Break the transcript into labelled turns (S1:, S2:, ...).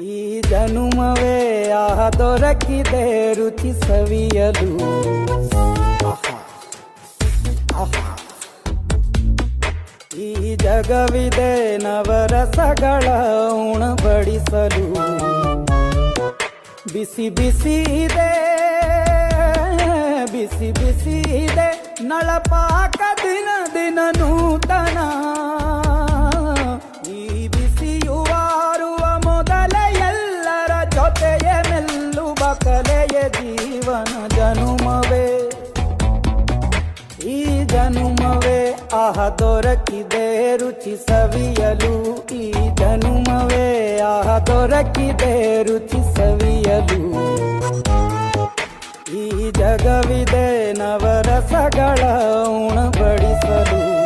S1: ಈ ಜನುಮವೇ ಆಹ ದೊರಕಿದೆ ರುಚಿ ಸವಿಯಲು. ಈ ಜಗವಿದೆ ನವರಸಗಳ ಉಣಬಡಿಸಲು. ಬಿಸಿ ಬಿಸಿ ಇದೆ, ಬಿಸಿ ಬಿಸಿ ಇದೆ ನಳಪಾಕ ದಿನ ದಿನ ನೂತನ. ಈ ಬಿಸಿಯುವಾರುವ ಮೊದಲೇ ಎಲ್ಲರ ಜೊತೆಯೇ ಮೆಲ್ಲುವ ಕಲೆಯ ಜೀವನ ಜನುಮವೇ. ಈ ಜನುಮವೇ ಆಹ ದೊರಕಿದೆ ರುಚಿ ಸವಿಯಲು. ಈ ಜನುಮವೇ ಆಹ ದೊರಕಿದೆ ರುಚಿ ಸವಿಯಲು. ಈ ಜಗವಿದೆ ನವರಸಗಳ ಉಣಬಡಿಸಲು.